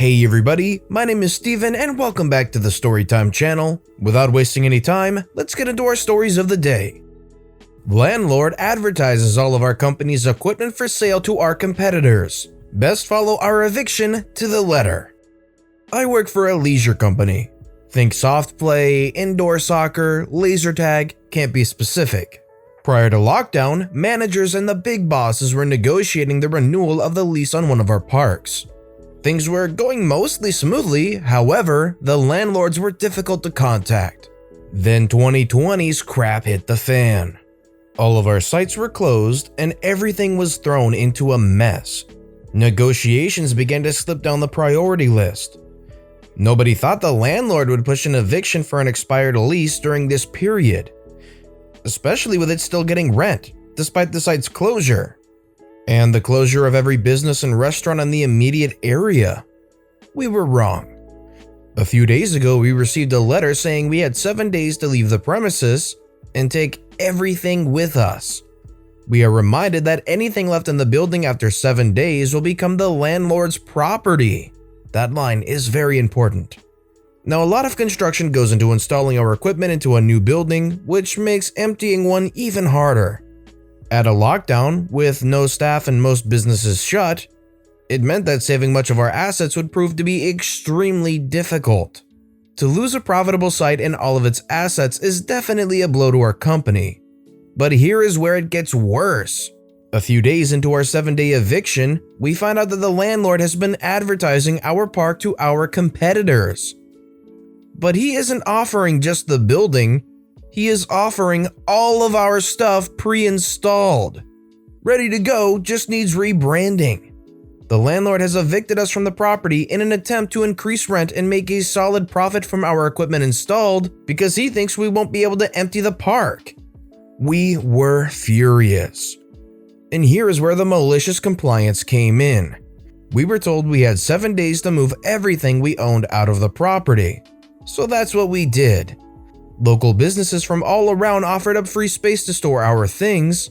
Hey everybody, my name is Steven and welcome back to the Storytime channel. Without wasting any time, let's get into our stories of the day. Landlord advertises all of our company's equipment for sale to our competitors. Best follow our eviction to the letter. I work for a leisure company. Think soft play, indoor soccer, laser tag, can't be specific. Prior to lockdown, managers and the big bosses were negotiating the renewal of the lease on one of our parks. Things were going mostly smoothly, however, the landlords were difficult to contact. Then 2020's crap hit the fan. All of our sites were closed and everything was thrown into a mess. Negotiations began to slip down the priority list. Nobody thought the landlord would push an eviction for an expired lease during this period, especially with it still getting rent, despite the site's closure. And the closure of every business and restaurant in the immediate area. We were wrong. A few days ago, we received a letter saying we had 7 days to leave the premises and take everything with us. We are reminded that anything left in the building after 7 days will become the landlord's property. That line is very important. Now, a lot of construction goes into installing our equipment into a new building, which makes emptying one even harder. At a lockdown, with no staff and most businesses shut, it meant that saving much of our assets would prove to be extremely difficult. To lose a profitable site and all of its assets is definitely a blow to our company. But here is where it gets worse. A few days into our 7-day eviction, we find out that the landlord has been advertising our park to our competitors. But he isn't offering just the building. He is offering all of our stuff pre-installed. Ready to go, just needs rebranding. The landlord has evicted us from the property in an attempt to increase rent and make a solid profit from our equipment installed because he thinks we won't be able to empty the park. We were furious. And here is where the malicious compliance came in. We were told we had 7 days to move everything we owned out of the property. So that's what we did. Local businesses from all around offered up free space to store our things.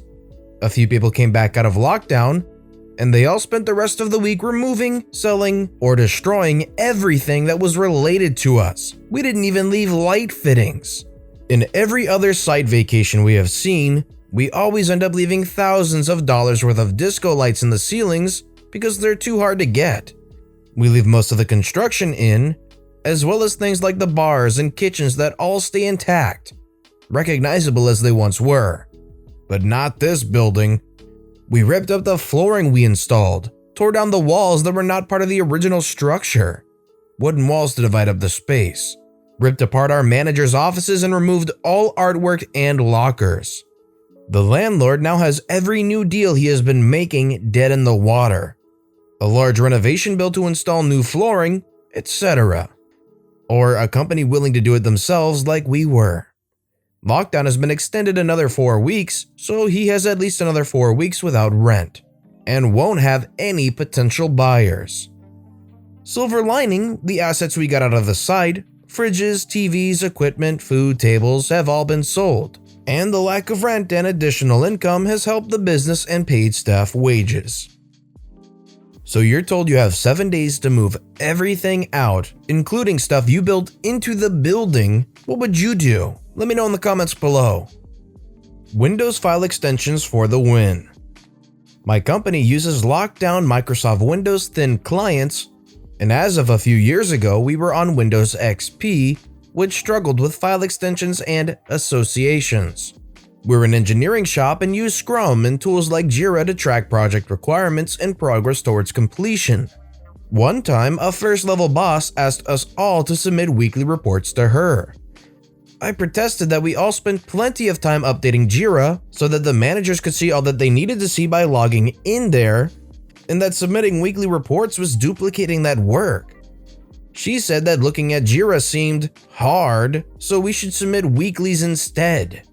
A few people came back out of lockdown, and they all spent the rest of the week removing, selling, or destroying everything that was related to us. We didn't even leave light fittings. In every other site vacation we have seen, we always end up leaving thousands of dollars worth of disco lights in the ceilings because they're too hard to get. We leave most of the construction in, as well as things like the bars and kitchens that all stay intact, recognizable as they once were. But not this building. We ripped up the flooring we installed, tore down the walls that were not part of the original structure, wooden walls to divide up the space, ripped apart our manager's offices and removed all artwork and lockers. The landlord now has every new deal he has been making dead in the water, a large renovation bill to install new flooring, etc. Or a company willing to do it themselves like we were. Lockdown has been extended another 4 weeks, so he has at least another 4 weeks without rent, and won't have any potential buyers. Silver lining, the assets we got out of the site, fridges, TVs, equipment, food, tables, have all been sold, and the lack of rent and additional income has helped the business and paid staff wages. So you're told you have 7 days to move everything out, including stuff you built into the building. What would you do? Let me know in the comments below. Windows file extensions for the win. My company uses lockdown Microsoft Windows thin clients, and as of a few years ago, we were on Windows XP, which struggled with file extensions and associations. We're an engineering shop and use Scrum and tools like Jira to track project requirements and progress towards completion. One time, a first-level boss asked us all to submit weekly reports to her. I protested that we all spent plenty of time updating Jira so that the managers could see all that they needed to see by logging in there, and that submitting weekly reports was duplicating that work. She said that looking at Jira seemed hard, so we should submit weeklies instead.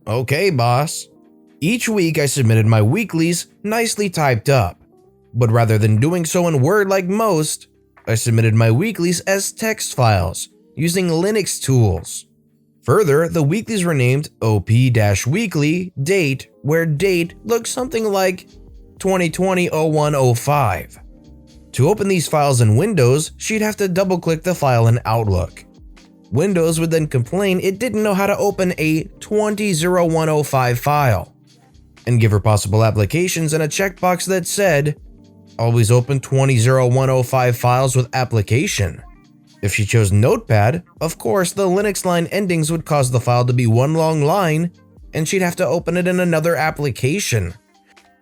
Okay, boss. Each week I submitted my weeklies nicely typed up, but rather than doing so in Word like most, I submitted my weeklies as text files using Linux tools. Further, the weeklies were named OP-weekly date, where date looks something like 2020-01-05. To open these files in Windows, she'd have to double-click the file in Outlook. Windows would then complain it didn't know how to open a 200105 file, and give her possible applications and a checkbox that said, "Always open 200105 files with application." If she chose Notepad, of course the Linux line endings would cause the file to be one long line, and she'd have to open it in another application,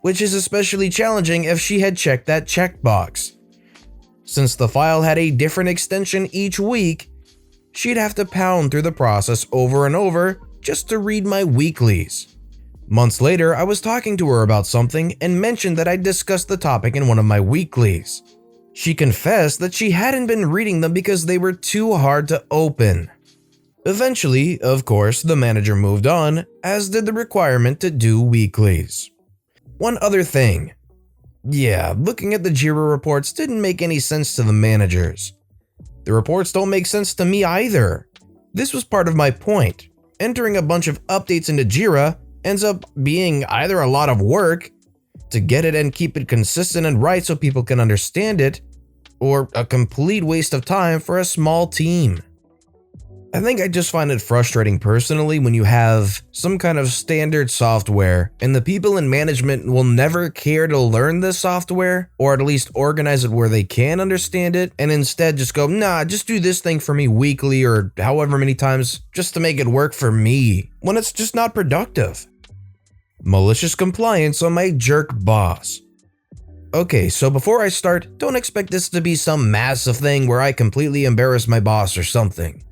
which is especially challenging if she had checked that checkbox. Since the file had a different extension each week, she'd have to pound through the process over and over just to read my weeklies. Months later, I was talking to her about something and mentioned that I'd discussed the topic in one of my weeklies. She confessed that she hadn't been reading them because they were too hard to open. Eventually, of course, the manager moved on, as did the requirement to do weeklies. One other thing. Yeah, looking at the JIRA reports didn't make any sense to the managers. The reports don't make sense to me either. This was part of my point. Entering a bunch of updates into JIRA ends up being either a lot of work to get it and keep it consistent and right so people can understand it, or a complete waste of time for a small team. I think I just find it frustrating personally when you have some kind of standard software and the people in management will never care to learn this software or at least organize it where they can understand it and instead just go, nah, just do this thing for me weekly or however many times just to make it work for me, when it's just not productive. Malicious compliance on my jerk boss. Okay, so before I start, don't expect this to be some massive thing where I completely embarrass my boss or something.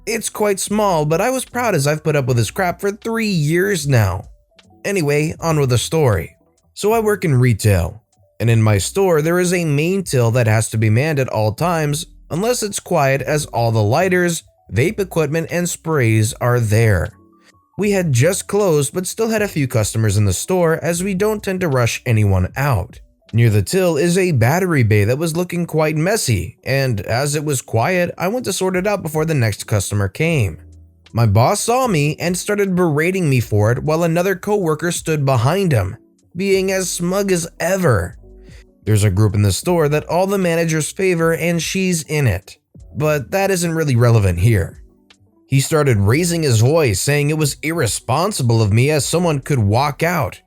It's quite small, but I was proud as I've put up with this crap for 3 years now. Anyway, on with the story. So I work in retail, and in my store there is a main till that has to be manned at all times unless it's quiet, as all the lighters, vape equipment, and sprays are there. We had just closed but still had a few customers in the store as we don't tend to rush anyone out. Near the till is a battery bay that was looking quite messy, and as it was quiet, I went to sort it out before the next customer came. My boss saw me and started berating me for it while another coworker stood behind him, being as smug as ever. There's a group in the store that all the managers favor and she's in it, but that isn't really relevant here. He started raising his voice, saying it was irresponsible of me as someone could walk out,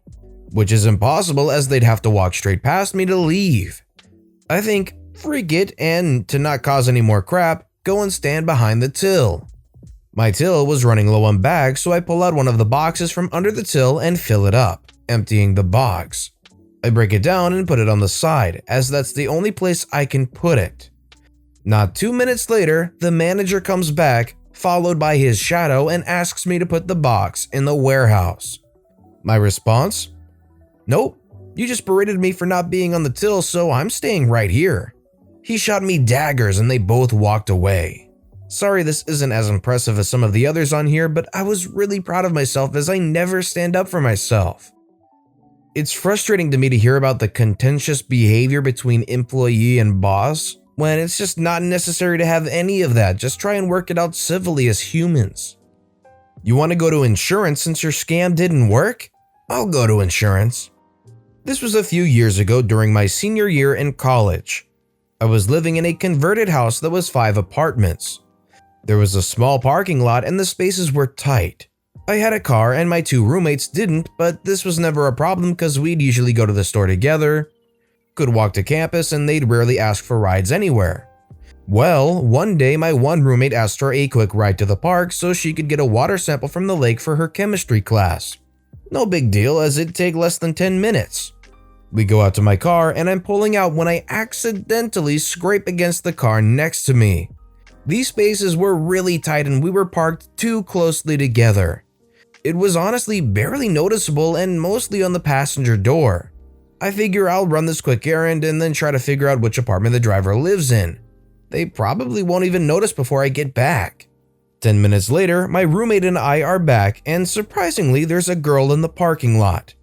which is impossible as they'd have to walk straight past me to leave. I think, freak it, and to not cause any more crap, go and stand behind the till. My till was running low on bags, so I pull out one of the boxes from under the till and fill it up, emptying the box. I break it down and put it on the side, as that's the only place I can put it. Not 2 minutes later, the manager comes back, followed by his shadow, and asks me to put the box in the warehouse. My response? Nope, you just berated me for not being on the till, so I'm staying right here. He shot me daggers and they both walked away. Sorry this isn't as impressive as some of the others on here, but I was really proud of myself as I never stand up for myself. It's frustrating to me to hear about the contentious behavior between employee and boss, when it's just not necessary to have any of that. Just try and work it out civilly as humans. You want to go to insurance since your scam didn't work? I'll go to insurance. This was a few years ago during my senior year in college. I was living in a converted house that was 5 apartments. There was a small parking lot and the spaces were tight. I had a car and my 2 roommates didn't, but this was never a problem because we'd usually go to the store together, could walk to campus, and they'd rarely ask for rides anywhere. Well, one day my one roommate asked for a quick ride to the park so she could get a water sample from the lake for her chemistry class. No big deal, as it'd take less than 10 minutes. We go out to my car and I'm pulling out when I accidentally scrape against the car next to me. These spaces were really tight and we were parked too closely together. It was honestly barely noticeable and mostly on the passenger door. I figure I'll run this quick errand and then try to figure out which apartment the driver lives in. They probably won't even notice before I get back. 10 minutes later, my roommate and I are back, and surprisingly, there's a girl in the parking lot.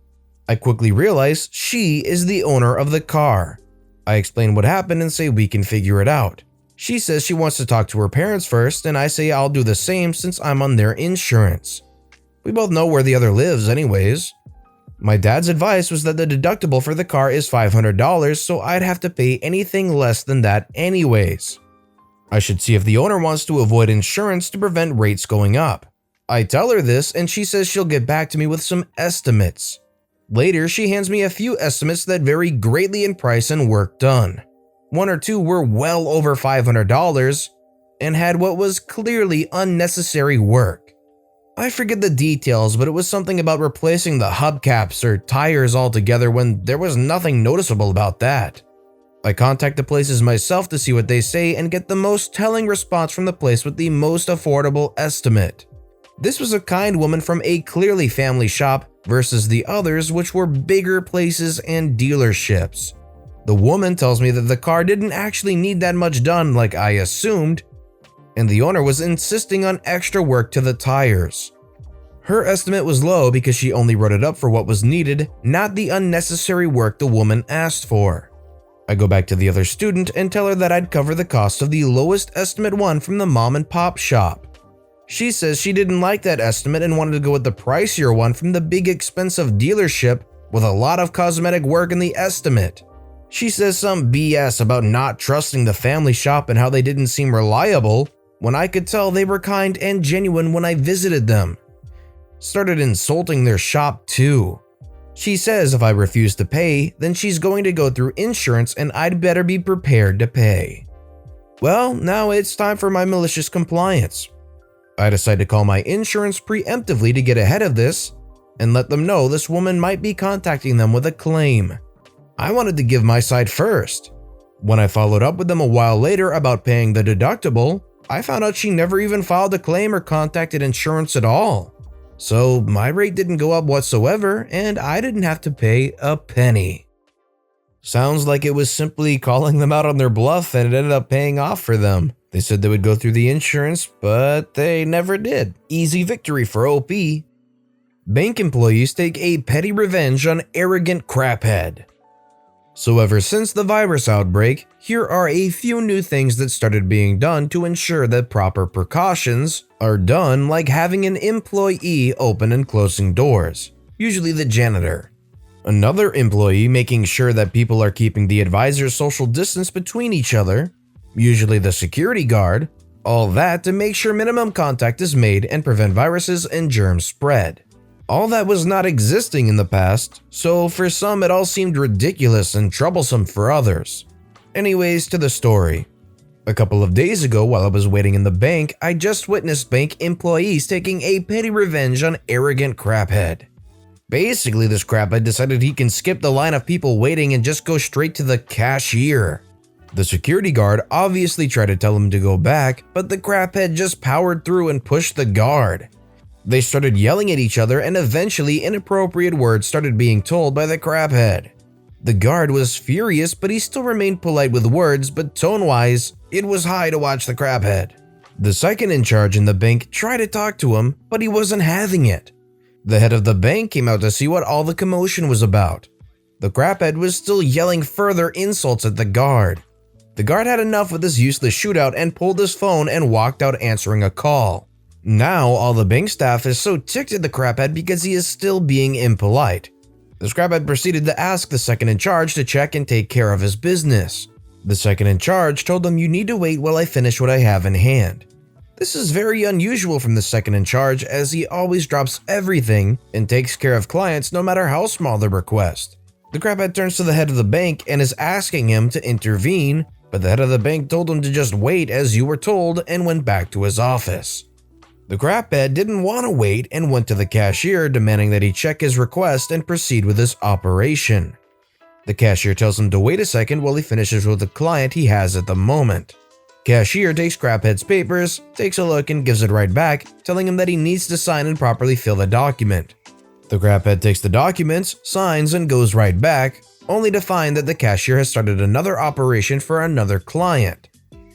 I quickly realize she is the owner of the car. I explain what happened and say we can figure it out. She says she wants to talk to her parents first, and I say I'll do the same since I'm on their insurance. We both know where the other lives anyways. My dad's advice was that the deductible for the car is $500, so I'd have to pay anything less than that anyways. I should see if the owner wants to avoid insurance to prevent rates going up. I tell her this and she says she'll get back to me with some estimates. Later, she hands me a few estimates that vary greatly in price and work done. One or two were well over $500 and had what was clearly unnecessary work. I forget the details, but it was something about replacing the hubcaps or tires altogether when there was nothing noticeable about that. I contact the places myself to see what they say and get the most telling response from the place with the most affordable estimate. This was a kind woman from a clearly family shop versus the others, which were bigger places and dealerships. The woman tells me that the car didn't actually need that much done like I assumed, and the owner was insisting on extra work to the tires. Her estimate was low because she only wrote it up for what was needed, not the unnecessary work the woman asked for. I go back to the other student and tell her that I'd cover the cost of the lowest estimate one from the mom and pop shop. She says she didn't like that estimate and wanted to go with the pricier one from the big expensive dealership with a lot of cosmetic work in the estimate. She says some BS about not trusting the family shop and how they didn't seem reliable when I could tell they were kind and genuine when I visited them. Started insulting their shop too. She says if I refuse to pay, then she's going to go through insurance and I'd better be prepared to pay. Well, now it's time for my malicious compliance. I decide to call my insurance preemptively to get ahead of this and let them know this woman might be contacting them with a claim. I wanted to give my side first. When I followed up with them a while later about paying the deductible, I found out she never even filed a claim or contacted insurance at all. So my rate didn't go up whatsoever and I didn't have to pay a penny. Sounds like it was simply calling them out on their bluff and it ended up paying off for them. They said they would go through the insurance, but they never did. Easy victory for OP. Bank employees take a petty revenge on arrogant craphead. So ever since the virus outbreak, here are a few new things that started being done to ensure that proper precautions are done, like having an employee open and closing doors, usually the janitor. Another employee making sure that people are keeping the advisor's social distance between each other, usually the security guard, all that to make sure minimum contact is made and prevent viruses and germs spread. All that was not existing in the past, so for some it all seemed ridiculous and troublesome for others. Anyways, to the story. A couple of days ago while I was waiting in the bank, I just witnessed bank employees taking a petty revenge on arrogant craphead. Basically, this craphead decided he can skip the line of people waiting and just go straight to the cashier. The security guard obviously tried to tell him to go back, but the craphead just powered through and pushed the guard. They started yelling at each other and eventually inappropriate words started being told by the craphead. The guard was furious, but he still remained polite with words, but tone-wise, it was high to watch the craphead. The second in charge in the bank tried to talk to him, but he wasn't having it. The head of the bank came out to see what all the commotion was about. The craphead was still yelling further insults at the guard. The guard had enough with this useless shootout and pulled his phone and walked out answering a call. Now all the bank staff is so ticked at the craphead because he is still being impolite. The craphead proceeded to ask the second in charge to check and take care of his business. The second in charge told him, "You need to wait while I finish what I have in hand." This is very unusual from the second in charge, as he always drops everything and takes care of clients no matter how small the request. The craphead turns to the head of the bank and is asking him to intervene, but the head of the bank told him to just wait as you were told and went back to his office. The craphead didn't want to wait and went to the cashier demanding that he check his request and proceed with his operation. The cashier tells him to wait a second while he finishes with the client he has at the moment. Cashier takes craphead's papers, takes a look and gives it right back, telling him that he needs to sign and properly fill the document. The craphead takes the documents, signs and goes right back, only to find that the cashier has started another operation for another client.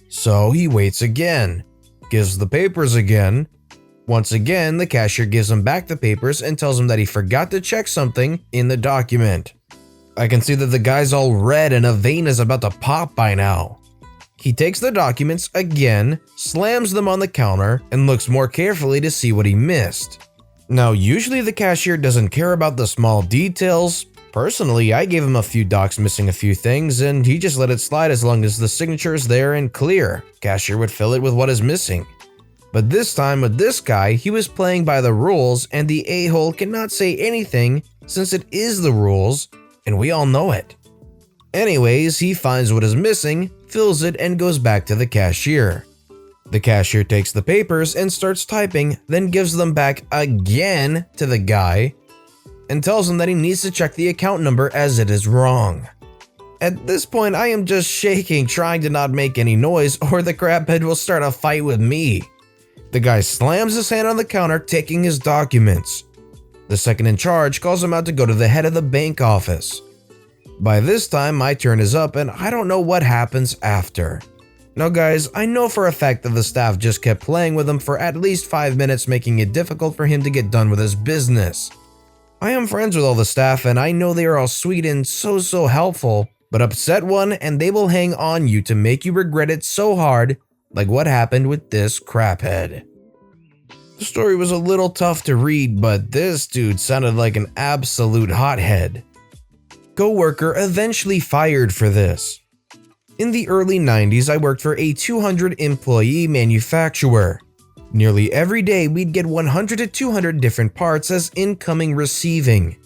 So he waits again, gives the papers again. Once again, the cashier gives him back the papers and tells him that he forgot to check something in the document. I can see that the guy's all red and a vein is about to pop by now. He takes the documents again, slams them on the counter, and looks more carefully to see what he missed. Now, usually the cashier doesn't care about the small details. Personally, I gave him a few docs missing a few things and he just let it slide as long as the signature is there and clear. Cashier would fill it with what is missing. But this time with this guy, he was playing by the rules and the a-hole cannot say anything since it is the rules and we all know it. Anyways, he finds what is missing, fills it, and goes back to the cashier. The cashier takes the papers and starts typing, then gives them back again to the guy and tells him that he needs to check the account number as it is wrong. At this point, I am just shaking, trying to not make any noise or the crabhead will start a fight with me. The guy slams his hand on the counter, taking his documents. The second in charge calls him out to go to the head of the bank office. By this time, my turn is up and I don't know what happens after. Now guys, I know for a fact that the staff just kept playing with him for at least 5 minutes, making it difficult for him to get done with his business. I am friends with all the staff and I know they are all sweet and so helpful, but upset one and they will hang on you to make you regret it so hard, like what happened with this craphead. The story was a little tough to read, but this dude sounded like an absolute hothead. Coworker eventually fired for this. In the early 90s, I worked for a 200-employee manufacturer. Nearly every day, we'd get 100 to 200 different parts as incoming receiving.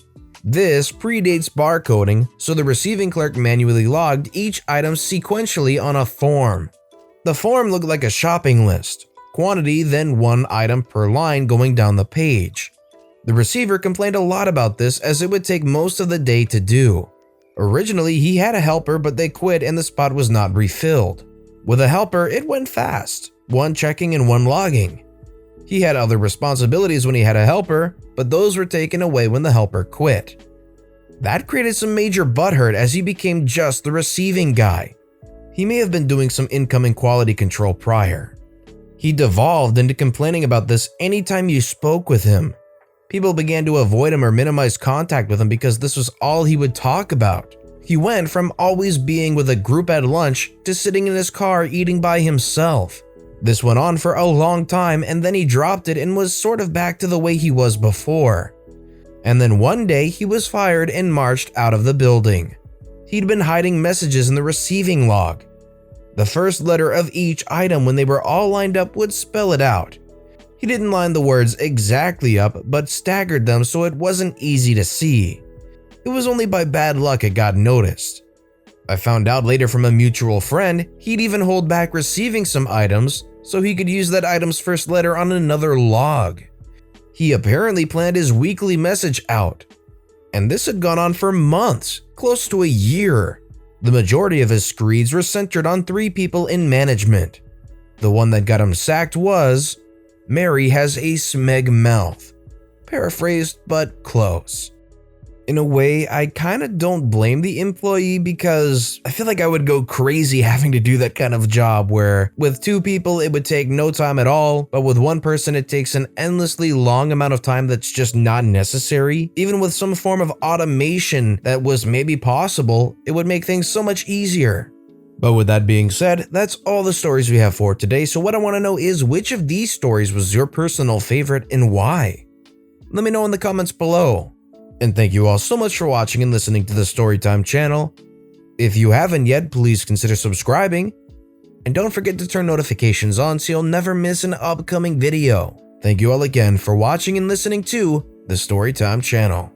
This predates barcoding, so the receiving clerk manually logged each item sequentially on a form. The form looked like a shopping list, quantity then one item per line going down the page. The receiver complained a lot about this as it would take most of the day to do. Originally, he had a helper, but they quit and the spot was not refilled. With a helper, it went fast, one checking and one logging. He had other responsibilities when he had a helper, but those were taken away when the helper quit. That created some major butthurt as he became just the receiving guy. He may have been doing some incoming quality control prior. He devolved into complaining about this anytime you spoke with him. People began to avoid him or minimize contact with him because this was all he would talk about. He went from always being with a group at lunch to sitting in his car eating by himself. This went on for a long time and then he dropped it and was sort of back to the way he was before. And then one day he was fired and marched out of the building. He'd been hiding messages in the receiving log. The first letter of each item when they were all lined up would spell it out. He didn't line the words exactly up, but staggered them so it wasn't easy to see. It was only by bad luck it got noticed. I found out later from a mutual friend he'd even hold back receiving some items so he could use that item's first letter on another log. He apparently planned his weekly message out, and this had gone on for months, close to a year. The majority of his screeds were centered on 3 people in management. The one that got him sacked was, Mary has a smeg mouth. Paraphrased, but close. In a way, I kinda don't blame the employee because I feel like I would go crazy having to do that kind of job where with 2 people it would take no time at all, but with 1 person it takes an endlessly long amount of time that's just not necessary. Even with some form of automation that was maybe possible, it would make things so much easier. But with that being said, that's all the stories we have for today, so what I want to know is which of these stories was your personal favorite and why? Let me know in the comments below. And thank you all so much for watching and listening to the Storytime channel. If you haven't yet, please consider subscribing. And don't forget to turn notifications on so you'll never miss an upcoming video. Thank you all again for watching and listening to the Storytime channel.